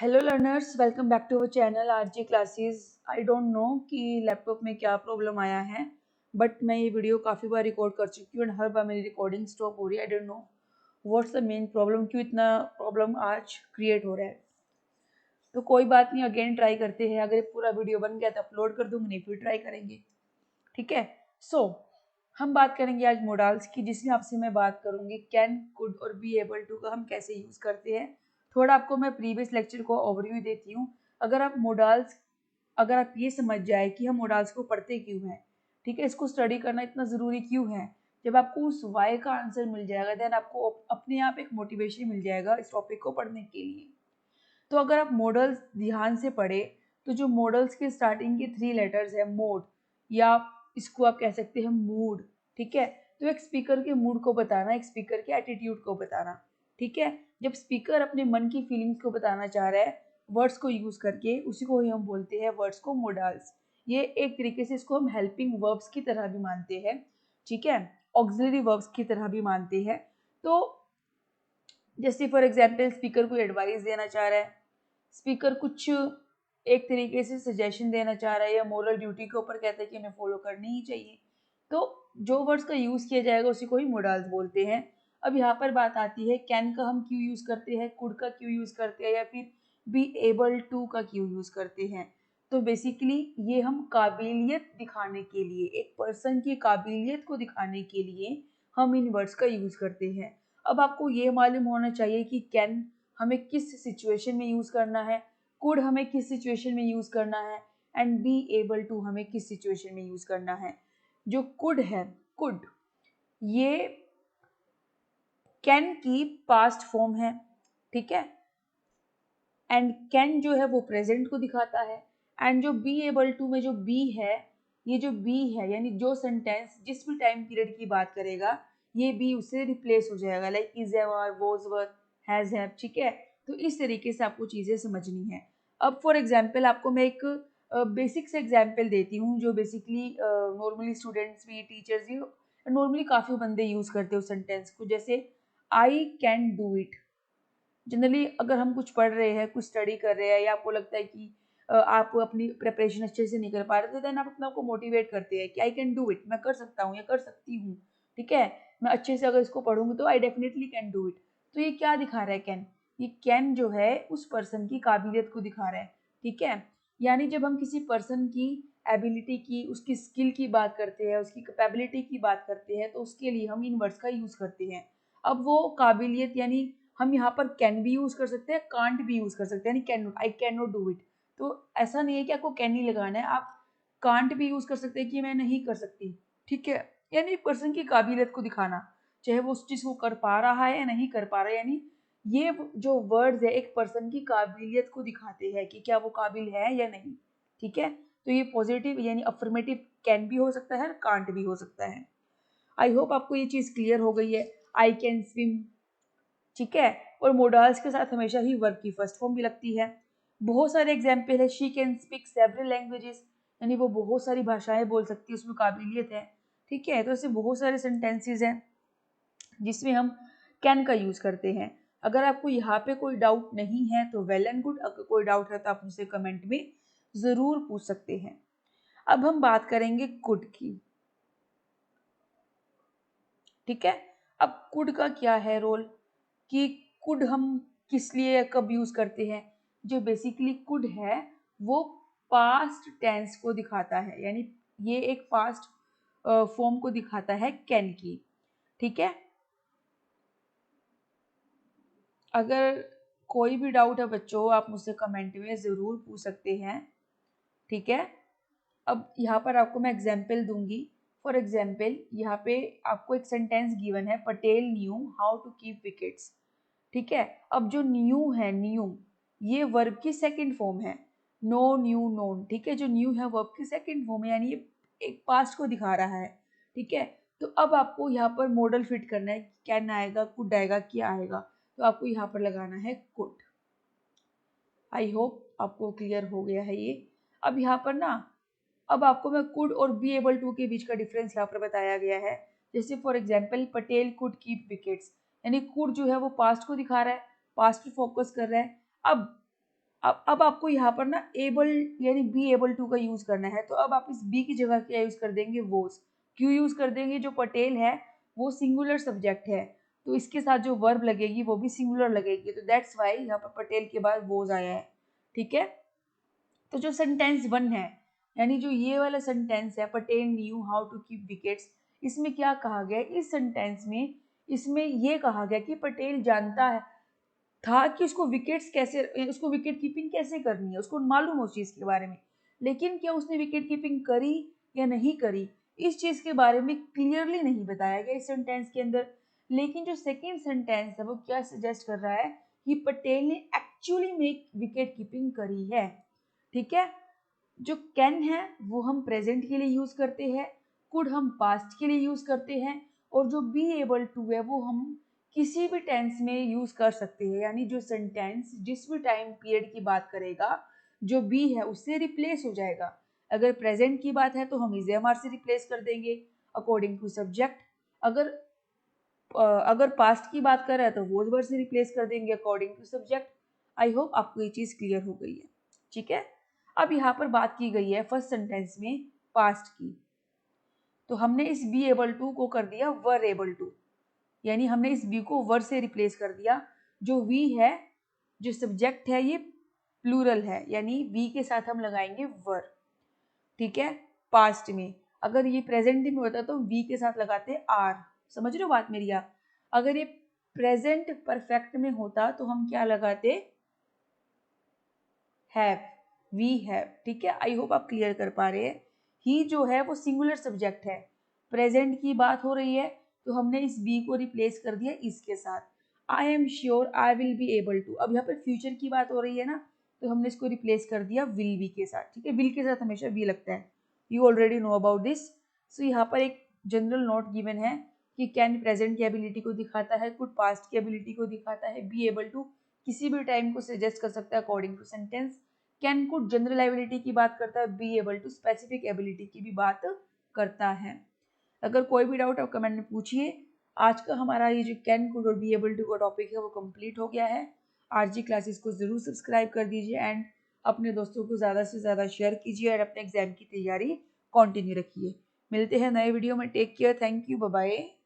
Hello learners, welcome back to our channel RJ classes. I don't know कि laptop में क्या problem आया है, बट मैं ये वीडियो काफ़ी बार रिकॉर्ड कर चुकी हूँ एंड हर बार मेरी रिकॉर्डिंग स्टॉप हो रही है। आई don't know what's the main problem, क्यों इतना प्रॉब्लम आज क्रिएट हो रहा है। तो कोई बात नहीं, अगेन ट्राई करते हैं। अगर पूरा वीडियो बन गया तो अपलोड कर दूंगी, नहीं फिर ट्राई करेंगे। ठीक है। सो हम बात करेंगे आज मोडाल्स की, जिसमें आपसे मैं बात करूंगी कैन, कुड और बी एबल टू का हम कैसे यूज करते हैं। थोड़ा आपको मैं प्रीवियस लेक्चर को ओवरव्यू देती हूँ। अगर आप ये समझ जाए कि हम मोडाल्स को पढ़ते क्यों हैं, ठीक है, इसको स्टडी करना इतना ज़रूरी क्यों है, जब आपको उस वाई का आंसर मिल जाएगा देन आपको अपने आप एक मोटिवेशन मिल जाएगा इस टॉपिक को पढ़ने के लिए। तो अगर आप मॉडल्स ध्यान से पढ़े तो जो मॉडल्स के स्टार्टिंग के 3 लेटर्स है, मोड, या इसको आप कह सकते हैं मूड। ठीक है। तो एक स्पीकर के मूड को बताना, एक स्पीकर के एटीट्यूड को बताना। ठीक है। जब स्पीकर अपने मन की फीलिंग्स को बताना चाह रहा है वर्ड्स को यूज करके, उसी को ही हम बोलते हैं वर्ड्स को मोडाल्स। ये एक तरीके से इसको हम हेल्पिंग वर्ब्स की तरह भी मानते हैं। ठीक है। ऑक्सिलरी वर्ब्स की तरह भी मानते हैं। तो जैसे फॉर एग्जाम्पल स्पीकर को एडवाइस देना चाह रहा है, स्पीकर कुछ एक तरीके से सजेशन देना चाह रहा है या मोरल ड्यूटी के ऊपर कहता है कि हमें फॉलो करनी ही चाहिए, तो जो वर्ड्स का यूज किया जाएगा उसी को ही मोडाल्स बोलते हैं। अब यहाँ पर बात आती है कैन का हम क्यों यूज करते हैं, कुड का क्यों यूज करते हैं, या फिर बी एबल टू का क्यों यूज करते हैं। तो बेसिकली ये हम काबिलियत दिखाने के लिए, एक पर्सन की काबिलियत को दिखाने के लिए हम इन वर्ड्स का यूज करते हैं। अब आपको ये मालूम होना चाहिए कि कैन हमें किस सिचुएशन में यूज करना है, कुड हमें किस सिचुएशन में यूज करना है, एंड बी एबल टू हमें किस सिचुएशन में यूज करना है। जो कुड है, कुड ये कैन की पास्ट फॉर्म है। ठीक है। एंड कैन जो है वो प्रेजेंट को दिखाता है। एंड जो बी एबल टू में जो बी है, ये जो बी है यानी जो सेंटेंस जिस भी टाइम पीरियड की बात करेगा ये बी उससे रिप्लेस हो जाएगा, like is ever, was were, has have. ठीक है। तो इस तरीके से आपको चीजें समझनी है। अब फॉर एग्जाम्पल आपको मैं एक बेसिक से एग्जाम्पल देती हूँ जो बेसिकली नॉर्मली स्टूडेंट्स भी, टीचर्स भी, नॉर्मली काफी बंदे यूज करते हो सेंटेंस को। जैसे I can do it. Generally अगर हम कुछ पढ़ रहे हैं, कुछ स्टडी कर रहे हैं, या आपको लगता है कि आप अपनी प्रिपरेशन अच्छे से नहीं कर पा रहे, तो देन आप अपने आप को मोटिवेट करते हैं कि आई कैन डू इट, मैं कर सकता हूँ या कर सकती हूँ। ठीक है। मैं अच्छे से अगर इसको पढ़ूंगी तो I definitely can do it. तो ये क्या दिखा रहा है कैन, ये कैन जो है उस पर्सन की काबिलियत को दिखा रहा है। ठीक है। यानी जब हम किसी पर्सन की एबिलिटी की, उसकी स्किल की बात करते हैं, उसकी कैपेबिलिटी की बात करते हैं, तो उसके लिए हम इन वर्ड्स का यूज करते हैं। अब वो काबिलियत यानी हम यहाँ पर कैन भी यूज कर सकते हैं, कांट भी यूज कर सकते हैं, यानी can not, I can not do it. तो ऐसा नहीं है कि आपको कैन ही लगाना है, आप कांट भी यूज कर सकते हैं कि मैं नहीं कर सकती। ठीक है। यानी पर्सन की काबिलियत को दिखाना, चाहे वो उस चीज को कर पा रहा है या नहीं कर पा रहा है। यानी ये जो वर्ड्स है एक पर्सन की काबिलियत को दिखाते हैं कि क्या वो काबिल है या नहीं। ठीक है। तो ये पॉजिटिव यानी अफर्मेटिव कैन भी हो सकता है, कांट भी हो सकता है। आई होप आपको ये चीज क्लियर हो गई है। I can swim. ठीक है। और मोडाल्स के साथ हमेशा ही वर्ब की फर्स्ट फॉर्म भी लगती है। बहुत सारे एग्जाम्पल है, she can speak several languages, यानी वो बहुत सारी भाषाएं बोल सकती है, उसमें काबिलियत है। ठीक है। तो ऐसे बहुत सारे सेंटेंसेस हैं जिसमें हम कैन का यूज करते हैं। अगर आपको यहाँ पे कोई डाउट नहीं है तो वेल एंड गुड, अगर कोई डाउट है तो आप मुझसे कमेंट में जरूर पूछ सकते हैं। अब हम बात करेंगे कुड की। ठीक है। अब कुड का क्या है रोल, कि कुड हम किस लिए कब यूज करते हैं। जो बेसिकली कुड है वो पास्ट टेंस को दिखाता है, यानी ये एक पास्ट फॉर्म को दिखाता है कैन की। ठीक है। अगर कोई भी डाउट है बच्चों, आप मुझसे कमेंट में ज़रूर पूछ सकते हैं। ठीक है। अब यहाँ पर आपको मैं एग्जाम्पल दूंगी। फॉर एग्जाम्पल यहाँ पे आपको एक सेंटेंस गिवन है, Patel knew how to keep wickets. ठीक है। अब जो न्यू है, न्यू ये वर्ब की सेकंड फॉर्म है, नो, न्यू, नोन। ठीक है। जो न्यू है वर्ब की सेकंड फॉर्म है, यानी ये एक पास्ट को दिखा रहा है। ठीक है। तो अब आपको यहाँ पर मॉडल फिट करना है, कैन आएगा, कुड आएगा, क्या आएगा। तो आपको यहाँ पर लगाना है कुड। आई होप आपको क्लियर हो गया है ये। अब यहाँ पर ना, अब आपको मैं कुड और बी एबल टू के बीच का डिफरेंस यहाँ पर बताया गया है। जैसे for example Patel could keep wickets, यानी कुड जो है वो पास्ट को दिखा रहा है, पास्ट पे फोकस कर रहा है। अब अब आपको यहाँ पर ना एबल यानी बी एबल टू का यूज करना है, तो अब आप इस बी की जगह क्या यूज कर देंगे, वोज। क्यों यूज कर देंगे, जो पटेल है वो सिंगुलर सब्जेक्ट है, तो इसके साथ जो वर्ब लगेगी वो भी सिंगुलर लगेगी, तो दैट्स वाई यहाँ पर पटेल के बाद वोज आया है। ठीक है, तो जो सेंटेंस 1 है, यानी जो ये वाला सेंटेंस है, Patel knew how to keep wickets, इसमें क्या कहा गया, इस सेंटेंस में इसमें ये कहा गया कि पटेल जानता है था कि उसको विकेट्स कैसे, उसको विकेट कीपिंग कैसे करनी है, उसको मालूम है उस चीज के बारे में, लेकिन क्या उसने विकेट कीपिंग करी या नहीं करी, इस चीज के बारे में क्लियरली नहीं बताया गया इस सेंटेंस के अंदर। लेकिन जो सेकेंड सेंटेंस है वो क्या सजेस्ट कर रहा है कि पटेल ने एक्चुअली में विकेट कीपिंग करी है। ठीक है, जो कैन है वो हम प्रेजेंट के लिए यूज करते हैं, कुड हम पास्ट के लिए यूज करते हैं, और जो बी एबल टू है वो हम किसी भी टेंस में यूज कर सकते हैं, यानी जो सेंटेंस जिस भी टाइम पीरियड की बात करेगा जो बी है उससे रिप्लेस हो जाएगा। अगर प्रेजेंट की बात है तो हम इज एम आर से रिप्लेस कर देंगे अकॉर्डिंग टू सब्जेक्ट, अगर पास्ट की बात कर रहा है तो वोज वर्ड से रिप्लेस कर देंगे according to subject. I hope आपको ये चीज क्लियर हो गई है। ठीक है, अब यहाँ पर बात की गई है फर्स्ट सेंटेंस में पास्ट की, तो हमने इस बी एबल टू को कर दिया वर एबल टू, यानी हमने इस बी को वर से रिप्लेस कर दिया। जो वी है, जो सब्जेक्ट है, ये प्लूरल है, यानी वी के साथ हम लगाएंगे वर। ठीक है, पास्ट में, अगर ये प्रेजेंट में होता तो वी के साथ लगाते आर। समझ रहे हो बात मेरी आप? अगर ये प्रेजेंट परफेक्ट में होता तो हम क्या लगाते, हैव, वी हैव। ठीक है, आई होप आप क्लियर कर पा रहे हैं। ही जो है वो सिंगुलर सब्जेक्ट है, प्रेजेंट की बात हो रही है तो हमने इस बी को रिप्लेस कर दिया इसके साथ। I am sure I will be able to, अब यहाँ पर फ्यूचर की बात हो रही है ना, तो हमने इसको रिप्लेस कर दिया विल बी के साथ। ठीक है, विल के साथ हमेशा बी लगता है, you already know about this. So यहाँ पर एक जनरल नोट गिवन है कि कैन प्रेजेंट की एबिलिटी को दिखाता है, कुड पास्ट की एबिलिटी को दिखाता है, बी एबल टू किसी भी टाइम को सजेस्ट कर सकता है according to sentence, can could general ability की बात करता है, be able to specific ability की भी बात करता है। अगर कोई भी डाउट आप कमेंट में पूछिए। आज का हमारा ये जो कैन कुड और बी एबल टू का टॉपिक है वो कंप्लीट हो गया है। आरजी क्लासेस को जरूर सब्सक्राइब कर दीजिए एंड अपने दोस्तों को ज़्यादा से ज़्यादा शेयर कीजिए और अपने एग्जाम की तैयारी कंटिन्यू रखिए। मिलते हैं नए वीडियो में, take care, thank you, bye bye.